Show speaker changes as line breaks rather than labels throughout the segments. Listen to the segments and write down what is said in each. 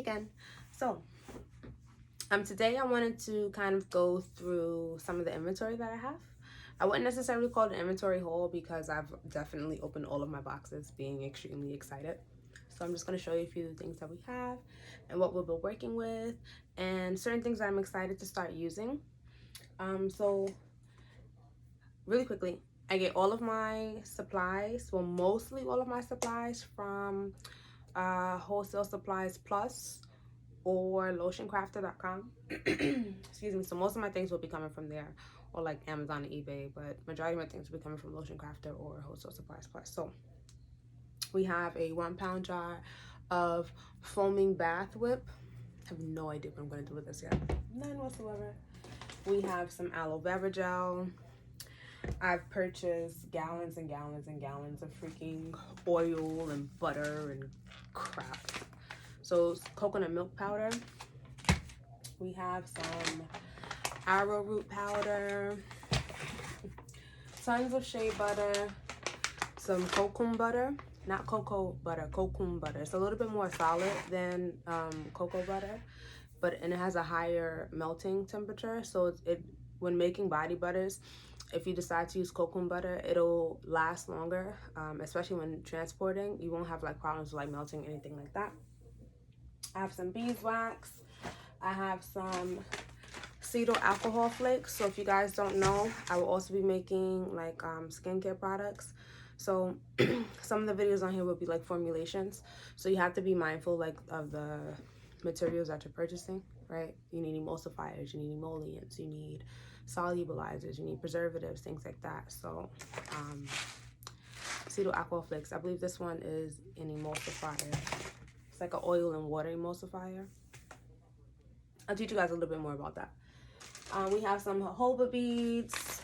again. So today I wanted to kind of go through some of the inventory that I have. I wouldn't necessarily call it an inventory haul because I've definitely opened all of my boxes being extremely excited. So I'm just going to show you a few of the things that we have and what we'll be working with and certain things that I'm excited to start using. So really quickly, I get all of my supplies, well mostly all of my supplies from Wholesale Supplies Plus or lotioncrafter.com. Excuse me. So most of my things will be coming from there, or like Amazon and eBay, but majority of my things will be coming from Lotion Crafter or Wholesale Supplies Plus. So we have a 1 pound jar of foaming bath whip. I have no idea what I'm going to do with this yet. None whatsoever. We have some aloe vera gel. I've purchased gallons and gallons and gallons of freaking oil and butter and crap. So coconut milk powder. We have some arrowroot powder, tons of shea butter, some cocoa butter, not cocoa butter, cocoa butter. It's a little bit more solid than cocoa butter, and it has a higher melting temperature. So when making body butters, if you decide to use cocoa butter, it'll last longer, especially when transporting. You won't have like problems with like melting, anything like that. I have some beeswax. I have some cetyl alcohol flakes. So if you guys don't know, I will also be making like skincare products. So some of the videos on here will be like formulations. So you have to be mindful like of the materials that you're purchasing, right? You need emulsifiers, you need emollients, you need solubilizers, you need preservatives, things like that. So cetyl alcohol flakes, I believe this one is an emulsifier. It's like an oil and water emulsifier. I'll teach you guys a little bit more about that. We have some jojoba beads.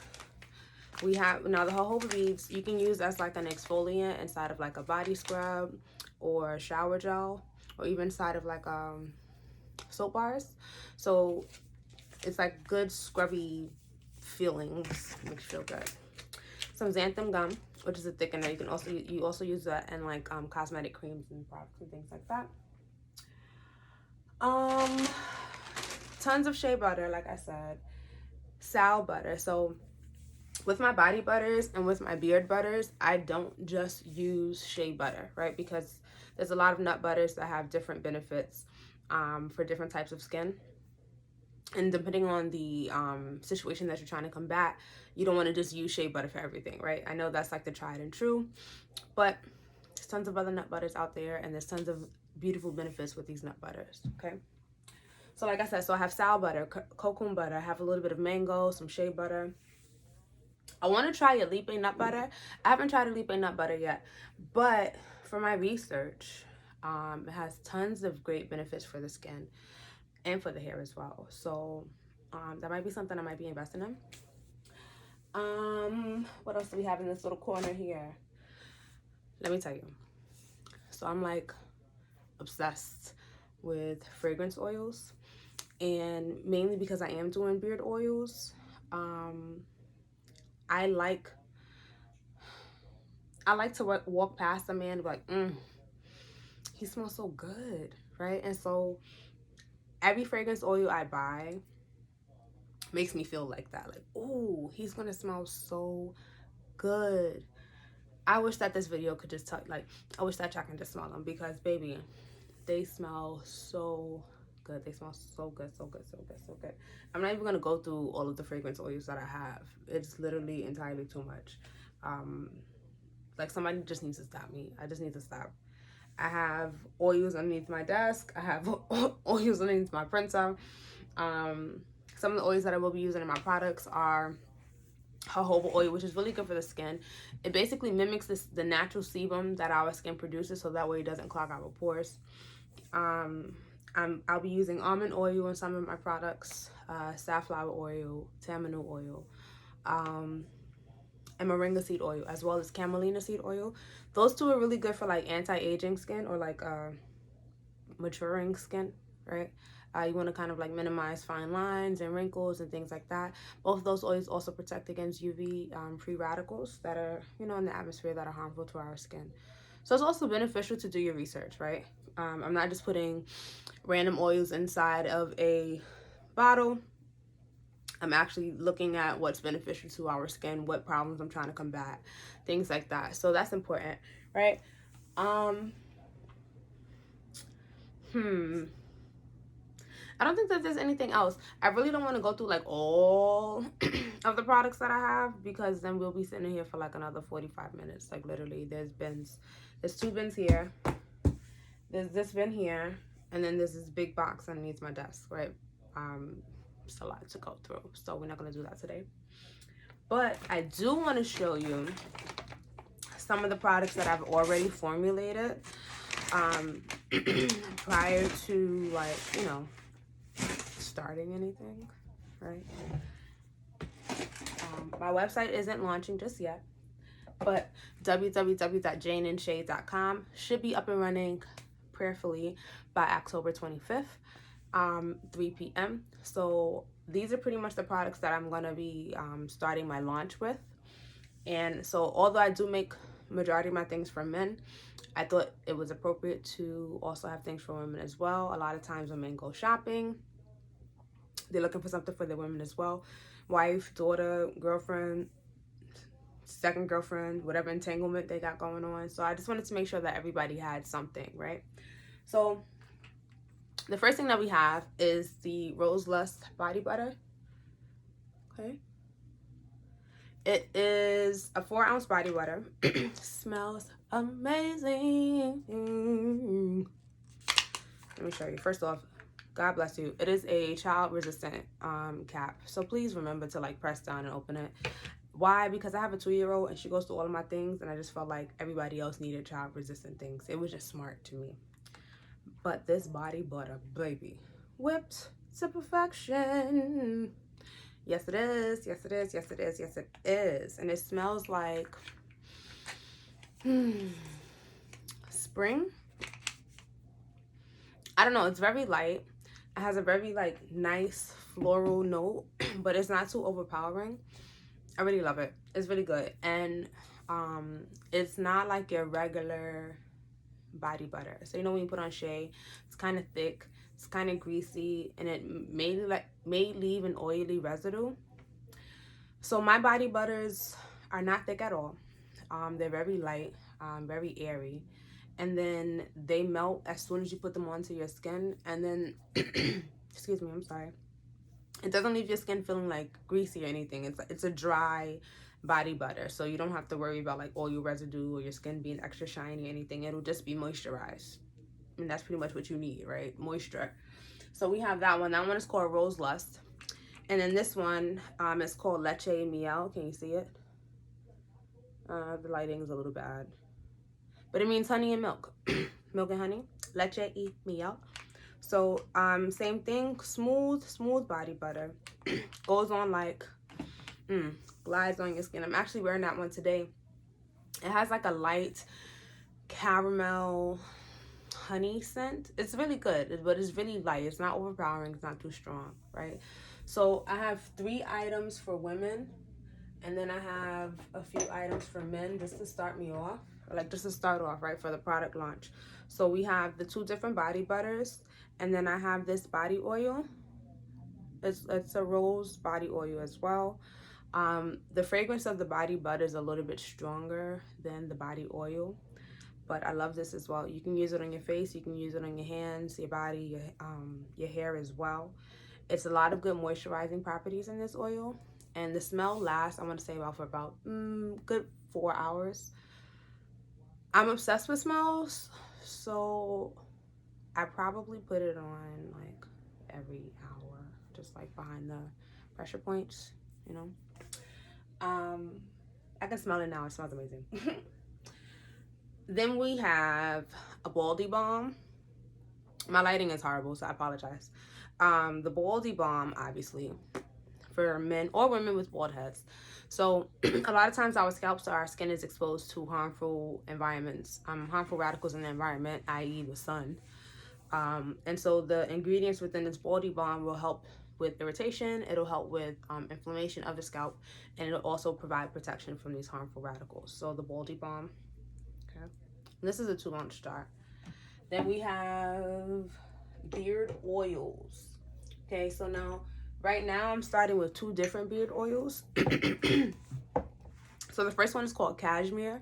We have, now the jojoba beads you can use as like an exfoliant inside of like a body scrub or shower gel, or even inside of like soap bars. So it's like good scrubby feelings, makes you feel good. Some xanthan gum, which is a thickener. You also use that in like cosmetic creams and products and things like that. Tons of shea butter, like I said, sal butter. So with my body butters and with my beard butters, I don't just use shea butter, right? Because there's a lot of nut butters that have different benefits for different types of skin. And depending on the situation that you're trying to combat, you don't want to just use shea butter for everything, right? I know that's like the tried and true, but there's tons of other nut butters out there, and there's tons of beautiful benefits with these nut butters, okay? So like I said, so I have sal butter, cocoa butter, I have a little bit of mango, some shea butter. I want to try a Lipe nut butter. I haven't tried a Lipe nut butter yet, but for my research, it has tons of great benefits for the skin and for the hair as well. So that might be something I might be investing in. What else do we have in this little corner here? Let me tell you. So I'm like obsessed with fragrance oils, and mainly because I am doing beard oils. I like to walk past a man and be like, he smells so good, right? And so every fragrance oil I buy makes me feel like that. Like, oh, he's gonna smell so good. I wish that this video could just tell, like, I wish that y'all can just smell them, because baby, they smell so good. They smell so good, so good, so good, so good. I'm not even gonna go through all of the fragrance oils that I have. It's literally entirely too much. Like, somebody just needs to stop me. I just need to stop. I have oils underneath my desk. I have oils underneath my printer. Some of the oils that I will be using in my products are jojoba oil, which is really good for the skin. It basically mimics the natural sebum that our skin produces, so that way it doesn't clog our pores. I'll be using almond oil in some of my products, safflower oil, tamarind oil, and moringa seed oil, as well as camelina seed oil. Those two are really good for like anti-aging skin, or like maturing skin, right? You want to kind of like minimize fine lines and wrinkles and things like that. Both of those oils also protect against UV free radicals that are, in the atmosphere that are harmful to our skin. So it's also beneficial to do your research, right? I'm not just putting random oils inside of a bottle. I'm actually looking at what's beneficial to our skin, what problems I'm trying to combat, things like that. So that's important, right? Um, hmm. I don't think that there's anything else. I really don't want to go through like all of the products that I have, because then we'll be sitting here for like another 45 minutes. Like literally, there's 2 bins here. There's this bin here, and then there's this big box underneath my desk, right? It's a lot to go through, so we're not gonna do that today. But I do want to show you some of the products that I've already formulated prior to, like, you know, starting anything, right? My website isn't launching just yet, but www.janeandshade.com should be up and running prayerfully by October 25th, 3 p.m. So these are pretty much the products that I'm going to be starting my launch with. And so although I do make majority of my things for men, I thought it was appropriate to also have things for women as well. A lot of times when men go shopping, they're looking for something for their women as well. Wife, daughter, girlfriend, second girlfriend, whatever entanglement they got going on. So I just wanted to make sure that everybody had something, right? So the first thing that we have is the Rose Lust body butter. Okay. It is a 4-ounce body butter. Smells amazing. Let me show you. First off, God bless you. It is a child resistant cap. So please remember to like press down and open it. Why? Because I have a 2-year-old and she goes through all of my things, and I just felt like everybody else needed child resistant things. It was just smart to me. But this body butter, baby, whipped to perfection. Yes, it is. Yes, it is. Yes, it is. Yes, it is. And it smells like spring. I don't know. It's very light. It has a very like nice floral note, but it's not too overpowering. I really love it. It's really good. And it's not like your regular body butter. So you know when you put on shea, it's kind of thick, it's kind of greasy, and it may leave an oily residue. So my body butters are not thick at all. They're very light, very airy, and then they melt as soon as you put them onto your skin. And then excuse me, I'm sorry, it doesn't leave your skin feeling like greasy or anything. It's a dry body butter, so you don't have to worry about like oil residue or your skin being extra shiny or anything. It'll just be moisturized, and that's pretty much what you need, right? Moisture. So we have that one. That one is called Rose Lust, and then this one is called Leche Miel. Can you see it? The lighting is a little bad, but it means honey and milk. Milk and honey. Leche y miel. So same thing, smooth body butter. Goes on like glides on your skin. I'm actually wearing that one today. It has like a light caramel honey scent. It's really good, but it's really light. It's not overpowering. It's not too strong, right? So I have 3 items for women, and then I have a few items for men, just to start me off, like just to start off, right, for the product launch. So we have the 2 different body butters, and then I have this body oil. It's a rose body oil as well. The fragrance of the body butter is a little bit stronger than the body oil, but I love this as well. You can use it on your face, you can use it on your hands, your body, your hair as well. It's a lot of good moisturizing properties in this oil, and the smell lasts, I want to say, for about good 4 hours. I'm obsessed with smells, so I probably put it on like every hour, just like behind the pressure points, you know. I can smell it now. It smells amazing. Then we have a Baldy Balm. My lighting is horrible, so I apologize. The Baldy Balm, obviously, for men or women with bald heads. So a lot of times our scalps, our skin is exposed to harmful environments, harmful radicals in the environment, i.e. the sun. And so the ingredients within this Baldy Balm will help with irritation, it'll help with inflammation of the scalp, and it'll also provide protection from these harmful radicals. So the Baldy Balm, okay. This is a 2-ounce jar. Then we have beard oils. Okay, so now, right now I'm starting with 2 different beard oils. So the first one is called Cashmere.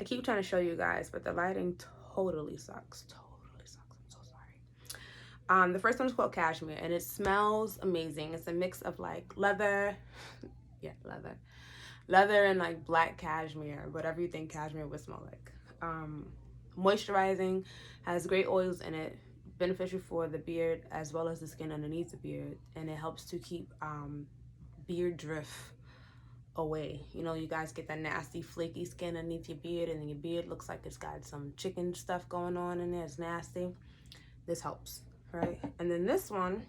I keep trying to show you guys, but the lighting totally sucks. Totally sucks. I'm so sorry. The first one is called Cashmere, and it smells amazing. It's a mix of like leather, yeah, leather and like black cashmere, whatever you think cashmere would smell like. Moisturizing, has great oils in it, beneficial for the beard as well as the skin underneath the beard, and it helps to keep beard drift away. You know, you guys get that nasty flaky skin underneath your beard, and then your beard looks like it's got some chicken stuff going on in there. It's nasty. This helps, right? And then this one,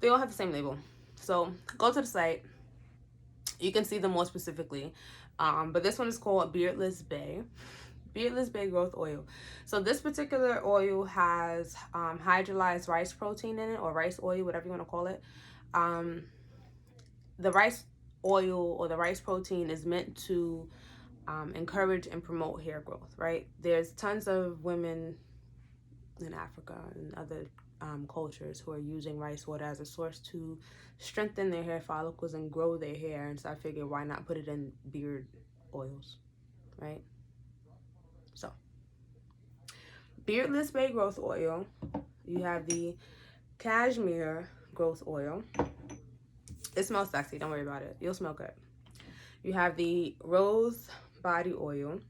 they all have the same label, so go to the site, you can see them more specifically. But this one is called Beardless Bay growth oil. So this particular oil has hydrolyzed rice protein in it, or rice oil, whatever you want to call it. The rice oil or the rice protein is meant to encourage and promote hair growth, right? There's tons of women in Africa and other cultures who are using rice water as a source to strengthen their hair follicles and grow their hair. And so I figured, why not put it in beard oils, right? So Beardless Bay growth oil, you have the Cashmere growth oil. It smells sexy, don't worry about it, you'll smell good. You have the Rose body oil,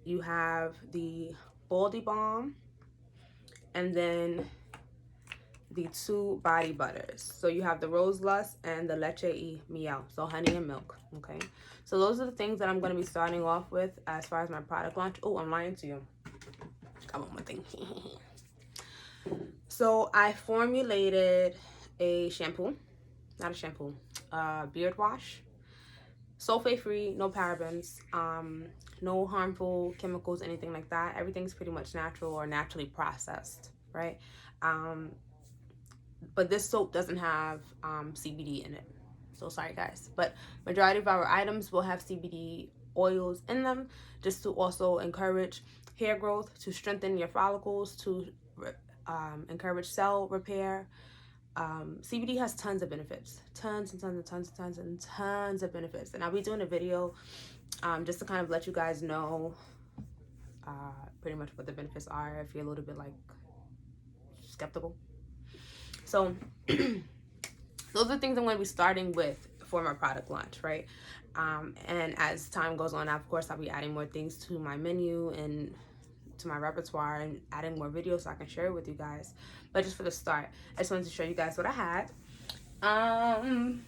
you have the Baldy Balm, and then the 2 body butters. So you have the Rose Lust and the Leche y Miel, so honey and milk. Okay, so those are the things that I'm going to be starting off with as far as my product launch. Oh, I'm lying to you, got one more thing. So I formulated a shampoo, not a shampoo, beard wash, sulfate free, no parabens, no harmful chemicals, anything like that. Everything's pretty much natural or naturally processed, right? But this soap doesn't have CBD in it, so sorry guys, but majority of our items will have CBD oils in them, just to also encourage hair growth, to strengthen your follicles, to encourage cell repair. CBD has tons of benefits, tons of benefits, and I'll be doing a video just to kind of let you guys know pretty much what the benefits are if you're a little bit like skeptical. So those are things I'm going to be starting with for my product launch, right? And as time goes on, of course, I'll be adding more things to my menu and to my repertoire, and adding more videos so I can share it with you guys. But just for the start, I just wanted to show you guys what I had. I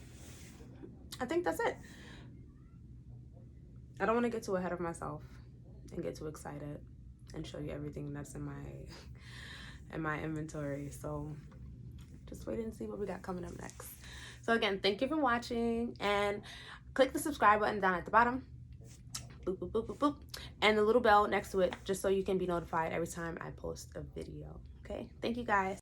think that's it. I don't want to get too ahead of myself and get too excited and show you everything that's in my inventory. So just wait and see what we got coming up next. So again, thank you for watching, and click the subscribe button down at the bottom. Boop, boop, boop, boop, boop. And the little bell next to it, just so you can be notified every time I post a video. Okay, thank you guys.